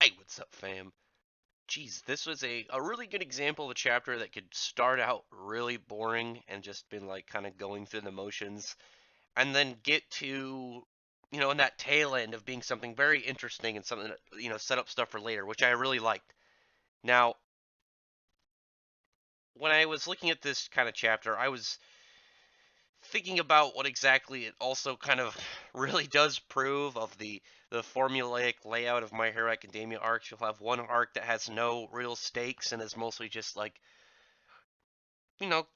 Hey, what's up, fam? Geez, this was a really good example of a chapter that could start out really boring and just been like kind of going through the motions, and then get to, in that tail end of being something very interesting and something that, set up stuff for later, which I really liked. Now, when I was looking at this kind of chapter, I was thinking about what exactly it also kind of really does prove of the formulaic layout of My Hero Academia arcs. You'll have one arc that has no real stakes and is mostly just like,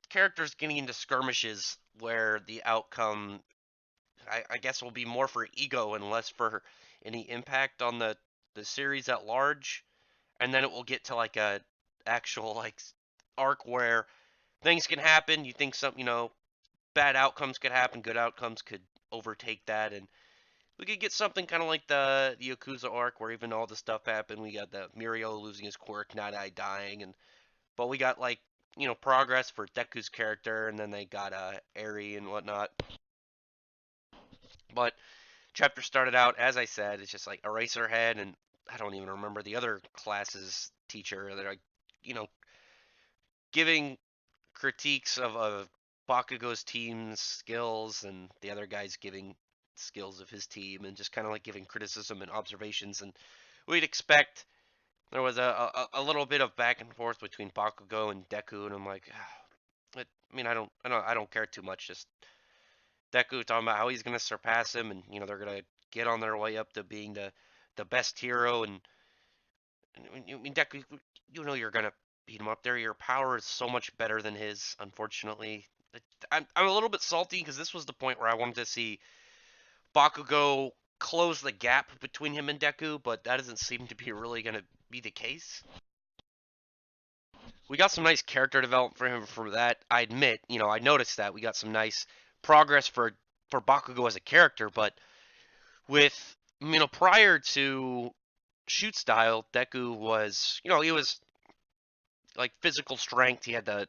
characters getting into skirmishes where the outcome, I guess, will be more for ego and less for any impact on the series at large. And then it will get to like a actual like arc where things can happen. You think some, bad outcomes could happen, good outcomes could overtake that, and we could get something kind of like the Yakuza arc, where even all the stuff happened. We got the Mirio losing his quirk, Nadai dying, and but we got like progress for Deku's character, and then they got Eri and whatnot. But chapter started out as I said, it's just like Eraserhead, and I don't even remember the other class's teacher. They're like, you know, giving critiques of Bakugo's team's skills and the other guys giving skills of his team and just kind of like giving criticism and observations. And we'd expect there was a little bit of back and forth between Bakugo and Deku, and I'm like, I mean, I don't care too much. Just Deku talking about how he's gonna surpass him, and they're gonna get on their way up to being the best hero. And I mean, Deku, you're gonna beat him up there. Your power is so much better than his, unfortunately. I'm a little bit salty because this was the point where I wanted to see Bakugo close the gap between him and Deku, but that doesn't seem to be really going to be the case. We got some nice character development for him from that. I admit, I noticed that we got some nice progress for Bakugo as a character, but with prior to shoot style, Deku was, he was like physical strength. He had the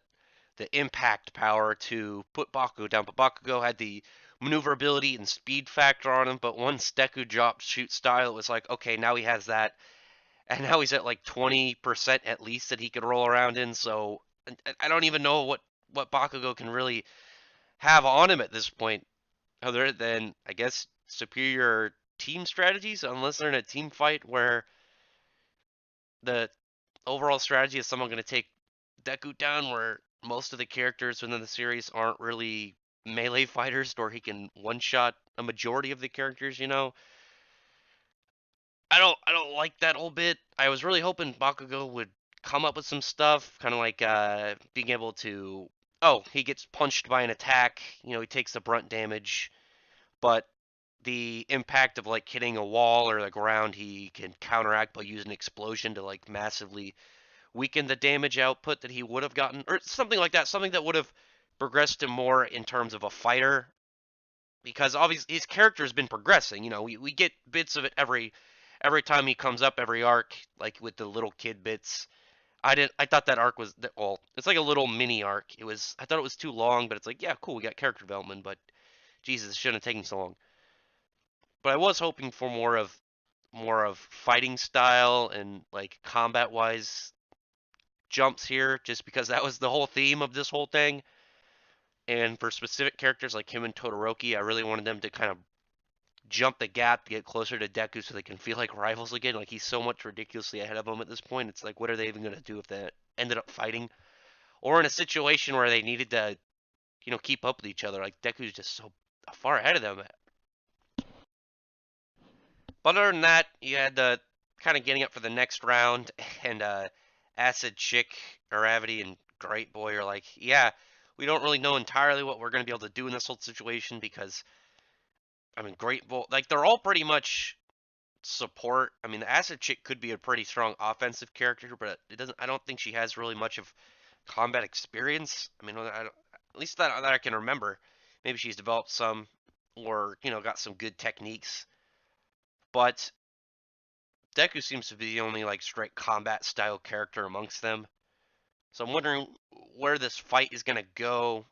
impact power to put Bakugo down, but Bakugo had the maneuverability and speed factor on him. But once Deku dropped shoot style, it was like, okay, now he has that, and now he's at like 20% at least that he could roll around in. So I don't even know what Bakugo can really have on him at this point, other than I guess superior team strategies, unless they're in a team fight where the overall strategy is someone going to take Deku down, where most of the characters within the series aren't really melee fighters, or he can one shot a majority of the characters. I don't like that whole bit. I was really hoping Bakugo would come up with some stuff, kind of like being able to. Oh, he gets punched by an attack. He takes the brunt damage, but the impact of like hitting a wall or the ground, he can counteract by using explosion to like massively weaken the damage output that he would have gotten, or something like that. Something that would have progressed him more in terms of a fighter, because obviously his character has been progressing. We get bits of it every time he comes up, every arc, like with the little kid bits. I thought that arc was well, it's like a little mini arc. I thought it was too long, but it's like, yeah, cool, we got character development, but Jesus, it shouldn't have taken so long. But I was hoping for more of fighting style and like combat wise jumps here, just because that was the whole theme of this whole thing. And for specific characters like him and Todoroki, I really wanted them to kind of jump the gap to get closer to Deku so they can feel like rivals again. Like, he's so much ridiculously ahead of them at this point. It's like, what are they even going to do if they ended up fighting? Or in a situation where they needed to, keep up with each other. Like, Deku's just so far ahead of them. But other than that, you had the kind of getting up for the next round, and Acid Chick, Gravity, and Great Boy are like, yeah, we don't really know entirely what we're going to be able to do in this whole situation, because, I mean, Great Boy, like, they're all pretty much support. I mean, the Acid Chick could be a pretty strong offensive character, but it doesn't. I don't think she has really much of combat experience. I mean, at least that I can remember. Maybe she's developed some, or got some good techniques. But Deku seems to be the only like straight combat style character amongst them. So I'm wondering where this fight is gonna go.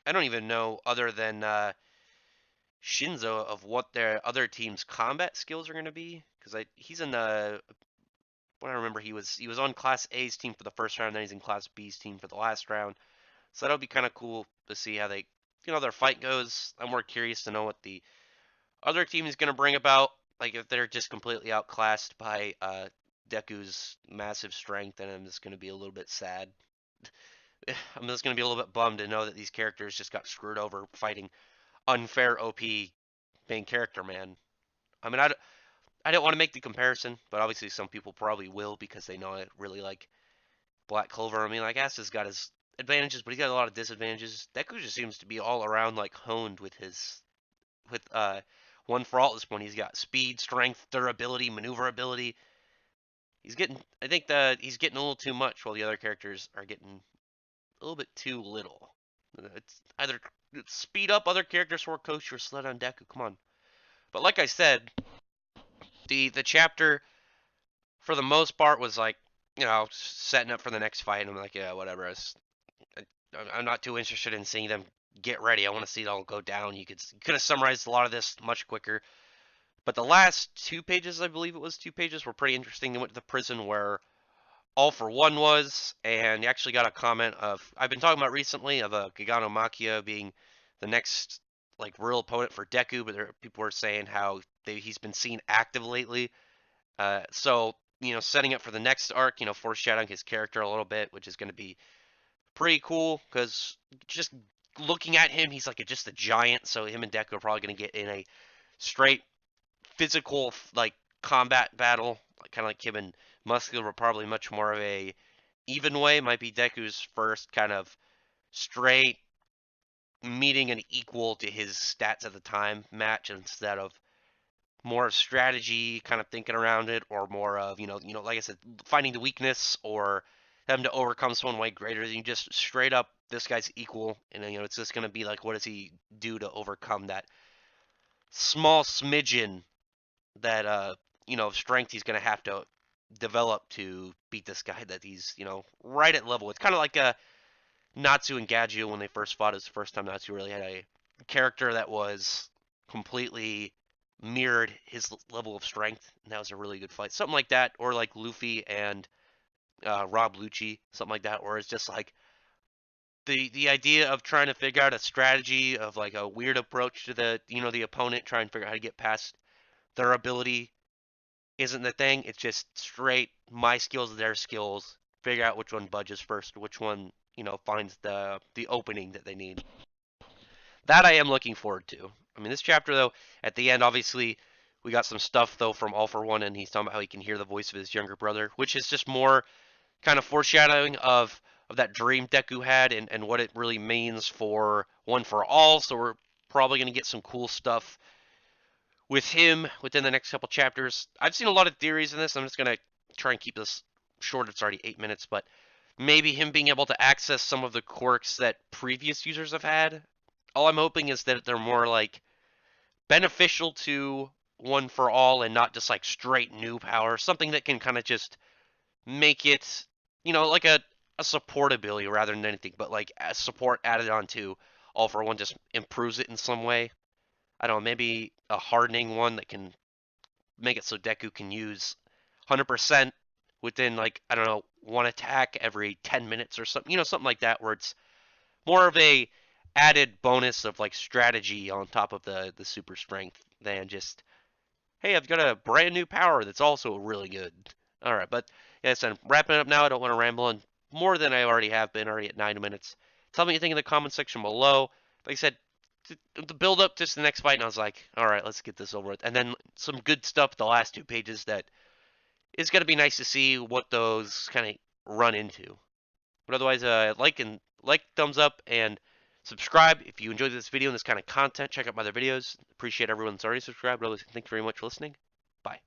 I don't even know, other than Shinzo, of what their other team's combat skills are gonna be, because he's in the what I remember, he was on Class A's team for the first round, then he's in Class B's team for the last round. So that'll be kind of cool to see how they, their fight goes. I'm more curious to know what the other team is going to bring about. Like if they're just completely outclassed by Deku's massive strength, then I'm just going to be a little bit sad. I'm just going to be a little bit bummed to know that these characters just got screwed over fighting unfair OP main character, man. I mean, I don't want to make the comparison, but obviously some people probably will because they know I really like Black Clover. I mean, like Ass has got his advantages, but he's got a lot of disadvantages. Deku just seems to be all around like honed with his with one for all at this point. He's got speed, strength, durability, maneuverability. I think that he's getting a little too much, while the other characters are getting a little bit too little. It's either speed up other characters or coach your sled on Deku. Come on. But like I said, the chapter for the most part was like, setting up for the next fight. And I'm like, yeah, whatever. I'm not too interested in seeing them get ready. I want to see it all go down. You could have summarized a lot of this much quicker. But the last 2 pages, I believe it was 2 pages, were pretty interesting. They went to the prison where All for One was, and you actually got a comment of, I've been talking about recently, of Gigano Makia being the next like real opponent for Deku, but people were saying how he's been seen active lately. So setting up for the next arc, foreshadowing his character a little bit, which is going to be pretty cool because just looking at him, he's like just a giant. So him and Deku are probably going to get in a straight physical like combat battle, kind of like him and Muscular, but probably much more of a even way. Might be Deku's first kind of straight meeting an equal to his stats at the time match instead of more strategy, kind of thinking around it, or more of like I said, finding the weakness or having to overcome someone way greater than you. Just straight up, this guy's equal, and it's just gonna be like, what does he do to overcome that small smidgen that strength he's gonna have to develop to beat this guy that he's right at level. It's kind of like Natsu and Gaju when they first fought. It was the first time Natsu really had a character that was completely mirrored his level of strength, and that was a really good fight. Something like that, or like Luffy and Rob Lucci, something like that, where it's just like the idea of trying to figure out a strategy of like a weird approach to the opponent, trying to figure out how to get past their ability isn't the thing. It's just straight my skills, their skills. Figure out which one budges first, which one finds the opening that they need. That I am looking forward to. I mean, this chapter though, at the end, obviously, we got some stuff though from All for One, and he's talking about how he can hear the voice of his younger brother, which is just more kind of foreshadowing of that dream Deku had and what it really means for One for All. So we're probably gonna get some cool stuff with him within the next couple chapters. I've seen a lot of theories in this. I'm just gonna try and keep this short. It's already 8 minutes, but maybe him being able to access some of the quirks that previous users have had. All I'm hoping is that they're more like beneficial to One for All and not just like straight new power. Something that can kind of just make it, like a support ability rather than anything, but like a support added on to All for One just improves it in some way. I don't know, maybe a hardening one that can make it so Deku can use 100% within like, I don't know, one attack every 10 minutes or something, something like that, where it's more of a added bonus of like strategy on top of the super strength than just, hey, I've got a brand new power that's also really good. All right, but yes, I'm wrapping it up now. I don't want to ramble on more than I already have been, already at 9 minutes. Tell me what you think in the comment section below. Like I said, the build up to the next fight, and I was like, all right, let's get this over with. And then some good stuff the last 2 pages that is going to be nice to see what those kind of run into. But otherwise, like, thumbs up, and subscribe if you enjoyed this video and this kind of content. Check out my other videos. Appreciate everyone that's already subscribed. Otherwise, thanks very much for listening. Bye.